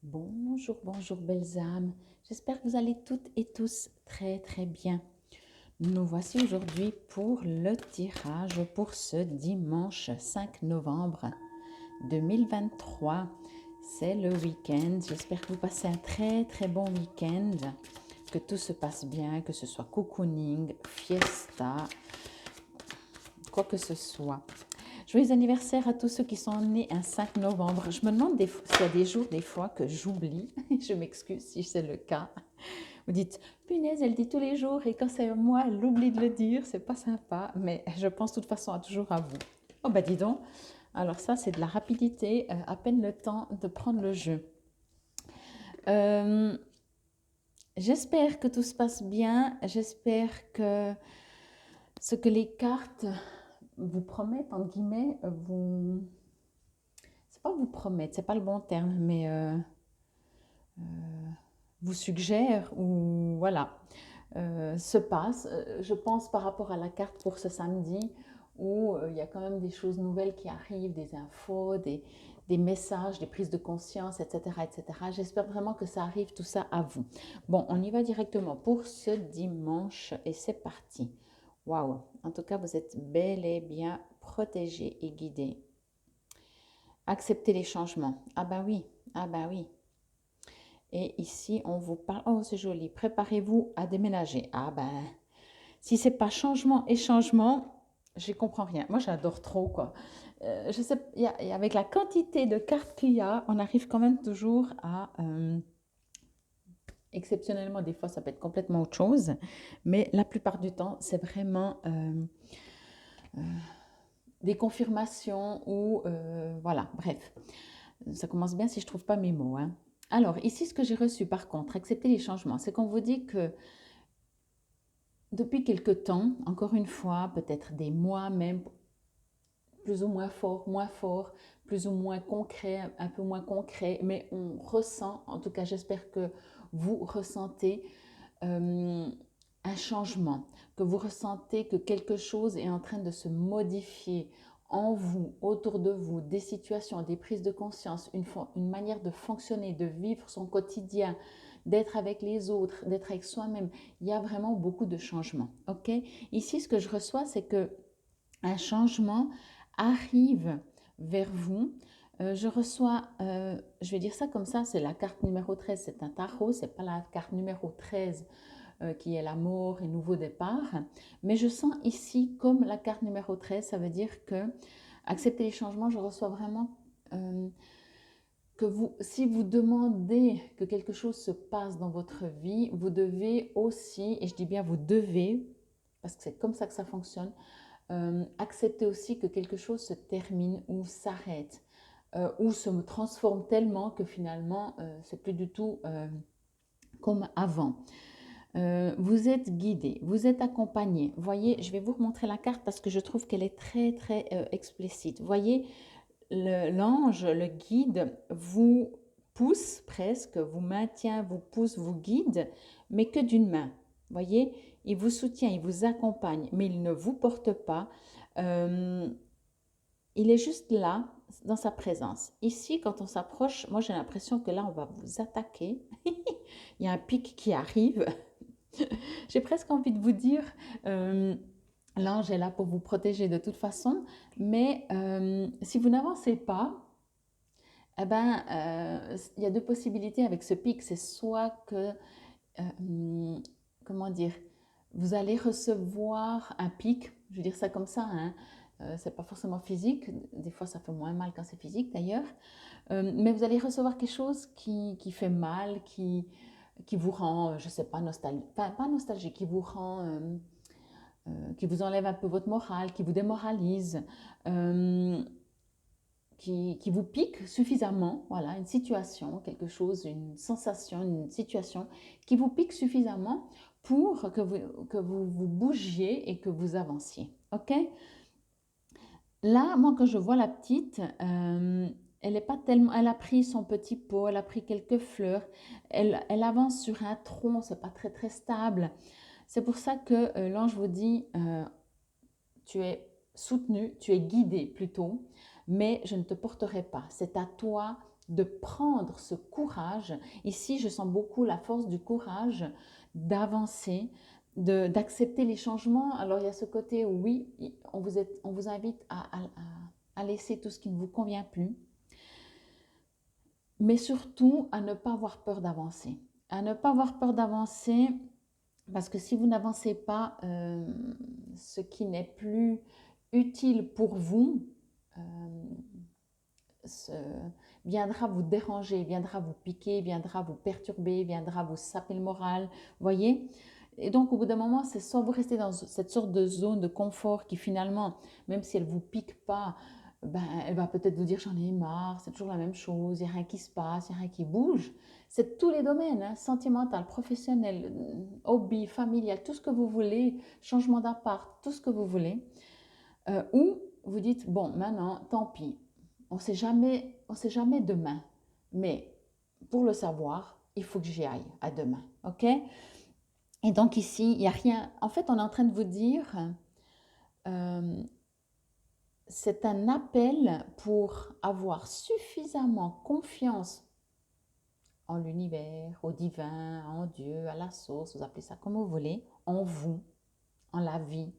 Bonjour, bonjour belles âmes. J'espère que vous allez toutes et tous très très bien. Nous voici aujourd'hui pour le tirage pour ce dimanche 5 novembre 2023. C'est le week-end. J'espère que vous passez un très très bon week-end. Que tout se passe bien, que ce soit cocooning, fiesta, quoi que ce soit. Joyeux anniversaire à tous ceux qui sont nés un 5 novembre. Je me demande s'il y a des jours, des fois, que j'oublie. Je m'excuse si c'est le cas. Vous dites, punaise, elle dit tous les jours et quand c'est moi, elle oublie de le dire. C'est pas sympa, mais je pense de toute façon toujours à vous. Oh bah dis donc. Alors ça, c'est de la rapidité, à peine le temps de prendre le jeu. J'espère que tout se passe bien. J'espère que ce que les cartes vous promettent, entre guillemets, c'est pas vous promettre, c'est pas le bon terme, mais vous suggère ou voilà, se passe. Je pense par rapport à la carte pour ce samedi où il y a quand même des choses nouvelles qui arrivent, des infos, des messages, des prises de conscience, etc., etc. J'espère vraiment que ça arrive tout ça à vous. Bon, on y va directement pour ce dimanche et c'est parti. Waouh! En tout cas, vous êtes bel et bien protégés et guidés. Acceptez les changements. Ah ben oui, ah ben oui. Et ici, on vous parle, oh c'est joli, préparez-vous à déménager. Ah ben, si c'est pas changement et changement, je comprends rien. Moi, j'adore trop, quoi. Je sais, avec la quantité de cartes qu'il y a, on arrive quand même toujours à, exceptionnellement, des fois, ça peut être complètement autre chose, mais la plupart du temps, c'est vraiment des confirmations ou, voilà, bref. Ça commence bien si je trouve pas mes mots, hein. Alors, ici, ce que j'ai reçu, par contre, accepter les changements, c'est qu'on vous dit que depuis quelque temps, encore une fois, peut-être des mois même, plus ou moins fort, plus ou moins concret, un peu moins concret, mais on ressent, en tout cas j'espère que vous ressentez euh, un changement, que vous ressentez que quelque chose est en train de se modifier en vous, autour de vous, des situations, des prises de conscience, une manière de fonctionner, de vivre son quotidien, d'être avec les autres, d'être avec soi-même. Il y a vraiment beaucoup de changements. Ok. Ici, ce que je reçois, c'est que un changement arrive vers vous. Je reçois, je vais dire ça comme ça, c'est la carte numéro 13, c'est un tarot, c'est pas la carte numéro 13 qui est la mort et nouveau départ. Mais je sens ici, comme la carte numéro 13, ça veut dire que accepter les changements, je reçois vraiment que vous, si vous demandez que quelque chose se passe dans votre vie, vous devez aussi, et je dis bien vous devez, parce que c'est comme ça que ça fonctionne, accepter aussi que quelque chose se termine ou s'arrête ou se transforme tellement que finalement c'est plus du tout comme avant. Vous êtes guidé, vous êtes accompagné. Voyez, je vais vous remontrer la carte parce que je trouve qu'elle est très très explicite. Voyez, l'ange, le guide vous pousse presque, vous maintient, vous pousse, vous guide, mais que d'une main. Voyez, il vous soutient, il vous accompagne, mais il ne vous porte pas. Euh, il est juste là, dans sa présence. Ici, quand on s'approche, moi j'ai l'impression que là, on va vous attaquer. Il y a un pic qui arrive. J'ai presque envie de vous dire, l'ange est là pour vous protéger de toute façon, mais si vous n'avancez pas, eh ben, il y a deux possibilités avec ce pic. C'est soit que, comment dire, vous allez recevoir un pic, je veux dire ça comme ça, hein, c'est pas forcément physique, des fois ça fait moins mal quand c'est physique d'ailleurs, mais vous allez recevoir quelque chose qui fait mal, qui vous rend, je sais pas, nostalgique, enfin, pas nostalgique, qui vous rend, qui vous enlève un peu votre morale, qui vous démoralise, euh, qui vous pique suffisamment, voilà, une situation, quelque chose, une sensation, une situation qui vous pique suffisamment pour que vous vous bougiez et que vous avanciez. Ok. Là, moi, quand je vois la petite, elle est pas tellement, elle a pris son petit pot, elle a pris quelques fleurs, elle avance sur un tronc, c'est pas très très stable. C'est pour ça que l'ange vous dit, tu es soutenu, tu es guidé plutôt, mais je ne te porterai pas. C'est à toi de prendre ce courage. Ici, je sens beaucoup la force du courage d'avancer, d'accepter les changements. Alors, il y a ce côté où oui, on vous invite à laisser tout ce qui ne vous convient plus, mais surtout à ne pas avoir peur d'avancer. À ne pas avoir peur d'avancer, parce que si vous n'avancez pas, ce qui n'est plus utile pour vous, euh, ce, viendra vous déranger, viendra vous piquer, viendra vous perturber, viendra vous saper le moral, voyez. Et donc au bout d'un moment, c'est soit vous restez dans cette sorte de zone de confort qui finalement, même si elle ne vous pique pas, ben, elle va peut-être vous dire j'en ai marre, c'est toujours la même chose, il n'y a rien qui se passe, il n'y a rien qui bouge. C'est tous les domaines, hein, sentimental, professionnel, hobby, familial, tout ce que vous voulez, changement d'appart, tout ce que vous voulez. Ou vous dites, bon, maintenant, tant pis, on sait jamais demain, mais pour le savoir, il faut que j'y aille à demain, ok? Et donc ici, il n'y a rien, en fait, on est en train de vous dire, euh, c'est un appel pour avoir suffisamment confiance en l'univers, au divin, en Dieu, à la source, vous appelez ça comme vous voulez, en vous, en la vie,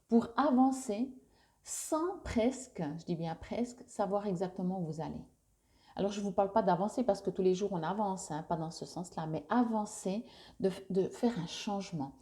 pour avancer sans presque, je dis bien presque, savoir exactement où vous allez. Alors, je ne vous parle pas d'avancer parce que tous les jours on avance, hein, pas dans ce sens-là, mais avancer, de faire un changement,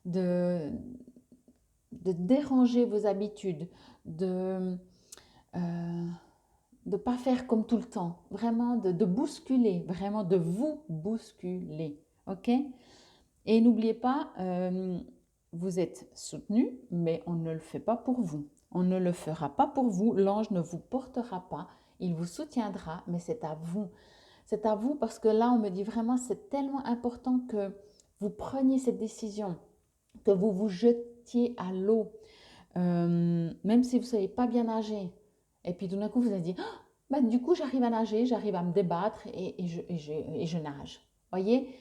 de, de déranger vos habitudes, de ne pas faire comme tout le temps, vraiment de bousculer, vraiment de vous bousculer, ok? Et n'oubliez pas, vous êtes soutenu, mais on ne le fait pas pour vous. On ne le fera pas pour vous. L'ange ne vous portera pas. Il vous soutiendra, mais c'est à vous. C'est à vous parce que là, on me dit vraiment, c'est tellement important que vous preniez cette décision, que vous vous jetiez à l'eau, même si vous ne savez pas bien nager. Et puis tout d'un coup, vous avez dit, ah, bah, du coup, j'arrive à nager, j'arrive à me débattre et je nage. Voyez,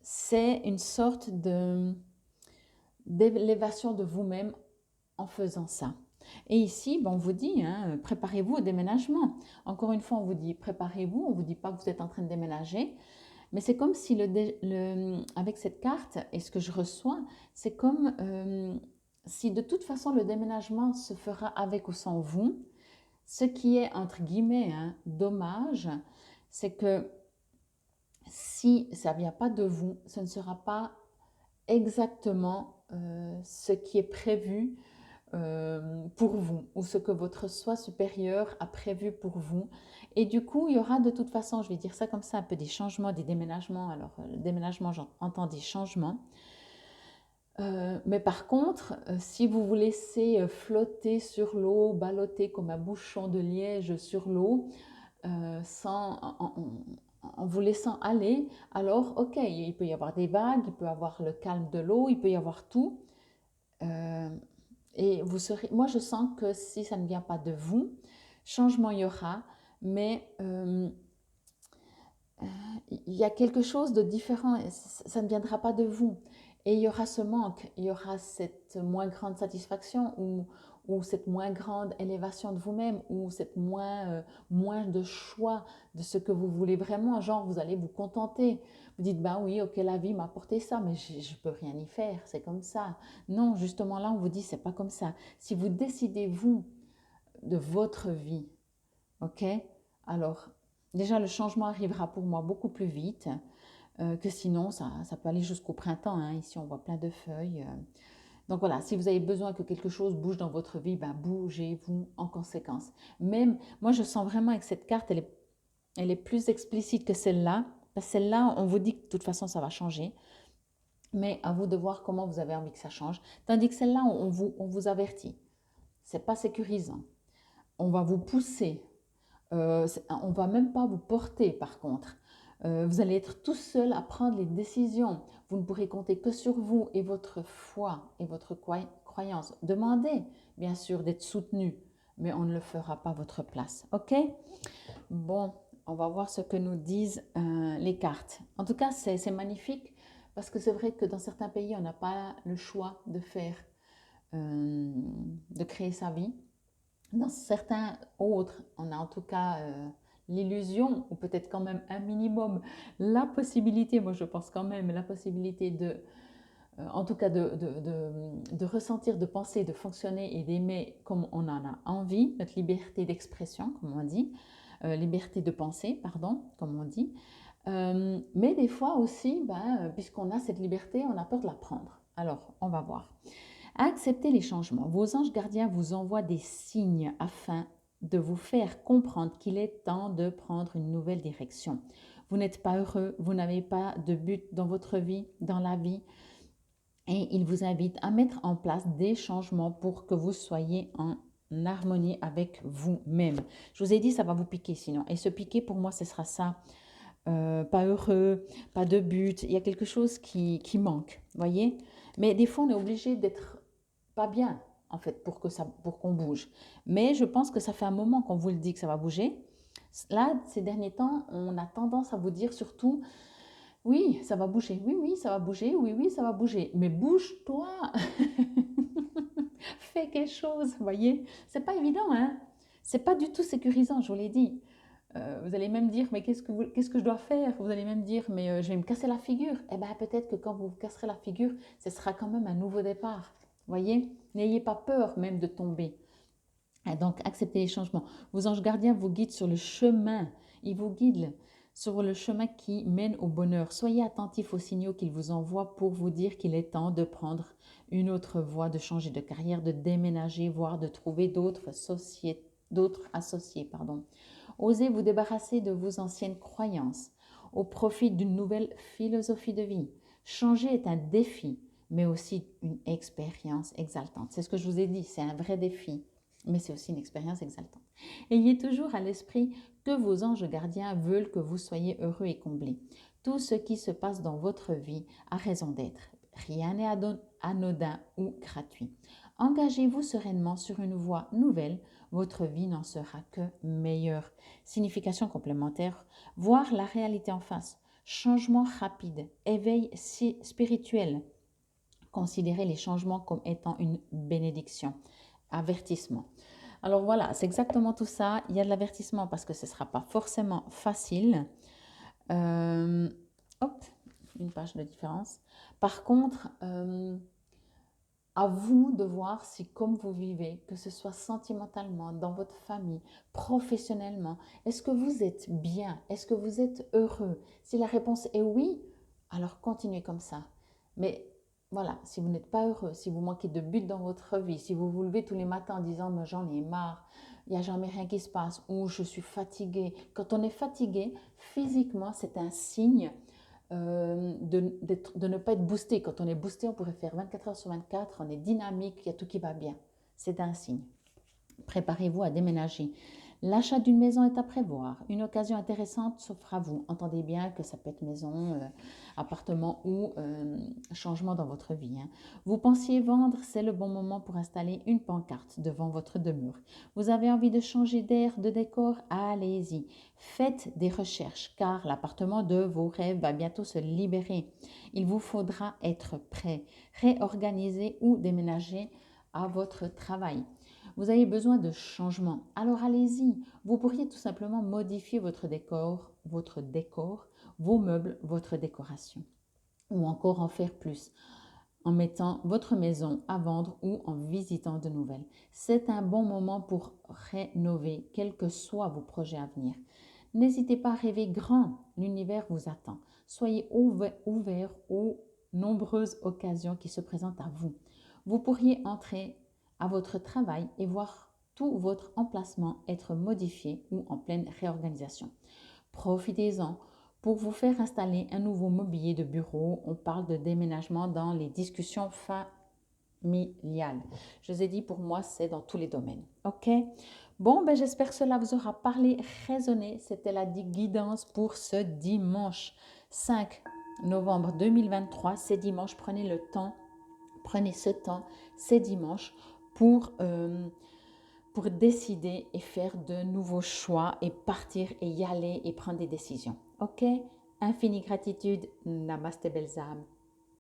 c'est une sorte d'élévation de vous-même en faisant ça. Et ici, on vous dit, hein, préparez-vous au déménagement. Encore une fois, on vous dit, préparez-vous, on ne vous dit pas que vous êtes en train de déménager, mais c'est comme si avec cette carte, et ce que je reçois, c'est comme si de toute façon le déménagement se fera avec ou sans vous. Ce qui est, entre guillemets, hein, dommage, c'est que si ça ne vient pas de vous, ce ne sera pas exactement ce qui est prévu pour vous ou ce que votre soi supérieur a prévu pour vous. Et du coup, il y aura de toute façon, je vais dire ça comme ça, un peu des changements, des déménagements. Alors, le déménagement, j'entends des changements. Mais par contre, si vous vous laissez flotter sur l'eau, ballotter comme un bouchon de liège sur l'eau, en vous laissant aller, alors ok, il peut y avoir des vagues, il peut y avoir le calme de l'eau, il peut y avoir tout. Euh, et vous serez, moi je sens que si ça ne vient pas de vous, changement il y aura, mais il y a quelque chose de différent, ça ne viendra pas de vous. Et il y aura ce manque, il y aura cette moins grande satisfaction ou cette moins grande élévation de vous-même ou cette moins de choix de ce que vous voulez vraiment. Genre, vous allez vous contenter. Vous dites, ben oui, ok, la vie m'a apporté ça, mais je ne peux rien y faire, c'est comme ça. Non, justement là, on vous dit, c'est pas comme ça. Si vous décidez, vous, de votre vie, ok, alors déjà le changement arrivera pour moi beaucoup plus vite que sinon ça peut aller jusqu'au printemps, hein. Ici on voit plein de feuilles. Donc voilà, si vous avez besoin que quelque chose bouge dans votre vie, ben bougez-vous en conséquence. Même moi je sens vraiment que cette carte elle est plus explicite que celle-là, parce que celle-là on vous dit que de toute façon ça va changer, mais à vous de voir comment vous avez envie que ça change. Tandis que celle-là on vous avertit, c'est pas sécurisant, on va vous pousser. On ne va même pas vous porter par contre. Vous allez être tout seul à prendre les décisions. Vous ne pourrez compter que sur vous et votre foi et votre croyance. Demandez bien sûr d'être soutenu, mais on ne le fera pas à votre place. Ok? Bon, on va voir ce que nous disent les cartes. En tout cas, c'est magnifique parce que c'est vrai que dans certains pays, on n'a pas le choix de créer sa vie. Dans certains autres, on a en tout cas l'illusion, ou peut-être quand même un minimum, la possibilité, moi je pense quand même, la possibilité de, en tout cas de ressentir, de penser, de fonctionner et d'aimer comme on en a envie, notre liberté d'expression, comme on dit, liberté de penser, pardon, comme on dit. Mais des fois aussi, puisqu'on a cette liberté, on a peur de la prendre. Alors, on va voir. Acceptez les changements. Vos anges gardiens vous envoient des signes afin de vous faire comprendre qu'il est temps de prendre une nouvelle direction. Vous n'êtes pas heureux, vous n'avez pas de but dans votre vie, dans la vie, et il vous invite à mettre en place des changements pour que vous soyez en harmonie avec vous-même. Je vous ai dit, ça va vous piquer sinon. Et ce piquer, pour moi, ce sera ça. Pas heureux, pas de but. Il y a quelque chose qui manque, voyez. Mais des fois, on est obligé d'être pas bien, en fait, pour qu'on bouge. Mais je pense que ça fait un moment qu'on vous le dit que ça va bouger. Là, ces derniers temps, on a tendance à vous dire surtout, oui, ça va bouger, oui, oui, ça va bouger, oui, oui, ça va bouger. Mais bouge-toi, fais quelque chose, voyez. C'est pas évident, hein. C'est pas du tout sécurisant, je vous l'ai dit. Vous allez même dire, mais qu'est-ce que je dois faire? Vous allez même dire, mais je vais me casser la figure. Eh bien, peut-être que quand vous vous casserez la figure, ce sera quand même un nouveau départ. Voyez? N'ayez pas peur même de tomber. Et donc, acceptez les changements. Vos anges gardiens vous guident sur le chemin. Ils vous guident sur le chemin qui mène au bonheur. Soyez attentifs aux signaux qu'ils vous envoient pour vous dire qu'il est temps de prendre une autre voie, de changer de carrière, de déménager, voire de trouver d'autres associés. Osez vous débarrasser de vos anciennes croyances au profit d'une nouvelle philosophie de vie. Changer est un défi, mais aussi une expérience exaltante. C'est ce que je vous ai dit, c'est un vrai défi, mais c'est aussi une expérience exaltante. Ayez toujours à l'esprit que vos anges gardiens veulent que vous soyez heureux et comblés. Tout ce qui se passe dans votre vie a raison d'être. Rien n'est anodin ou gratuit. Engagez-vous sereinement sur une voie nouvelle, votre vie n'en sera que meilleure. Signification complémentaire, voir la réalité en face, changement rapide, éveil spirituel. Considérez les changements comme étant une bénédiction. Avertissement. Alors voilà, c'est exactement tout ça. Il y a de l'avertissement parce que ce ne sera pas forcément facile. Hop, une page de différence. Par contre, à vous de voir si comme vous vivez, que ce soit sentimentalement, dans votre famille, professionnellement, est-ce que vous êtes bien? Est-ce que vous êtes heureux? Si la réponse est oui, alors continuez comme ça. Mais voilà, si vous n'êtes pas heureux, si vous manquez de but dans votre vie, si vous vous levez tous les matins en disant mais j'en ai marre, il n'y a jamais rien qui se passe, ou je suis fatigué. Quand on est fatigué, physiquement, c'est un signe de ne pas être boosté. Quand on est boosté, on pourrait faire 24 heures sur 24, on est dynamique, il y a tout qui va bien. C'est un signe. Préparez-vous à déménager. L'achat d'une maison est à prévoir. Une occasion intéressante s'offre à vous. Entendez bien que ça peut être maison, appartement ou changement dans votre vie. Vous pensiez vendre, c'est le bon moment pour installer une pancarte devant votre demeure. Vous avez envie de changer d'air, de décor? Allez-y. Faites des recherches car l'appartement de vos rêves va bientôt se libérer. Il vous faudra être prêt, réorganiser ou déménager à votre travail. Vous avez besoin de changement. Alors allez-y. Vous pourriez tout simplement modifier votre décor, vos meubles, votre décoration. Ou encore en faire plus en mettant votre maison à vendre ou en visitant de nouvelles. C'est un bon moment pour rénover, quels que soient vos projets à venir. N'hésitez pas à rêver grand, l'univers vous attend. Soyez ouvert aux nombreuses occasions qui se présentent à vous. Vous pourriez entrer à votre travail et voir tout votre emplacement être modifié ou en pleine réorganisation. Profitez-en pour vous faire installer un nouveau mobilier de bureau. On parle de déménagement dans les discussions familiales. Je vous ai dit, pour moi, c'est dans tous les domaines. OK? Bon, j'espère que cela vous aura parlé, résonné. C'était la guidance pour ce dimanche 5 novembre 2023. C'est dimanche, prenez ce temps, c'est dimanche pour décider et faire de nouveaux choix et partir et y aller et prendre des décisions. OK? Infinie gratitude. Namaste belles âmes.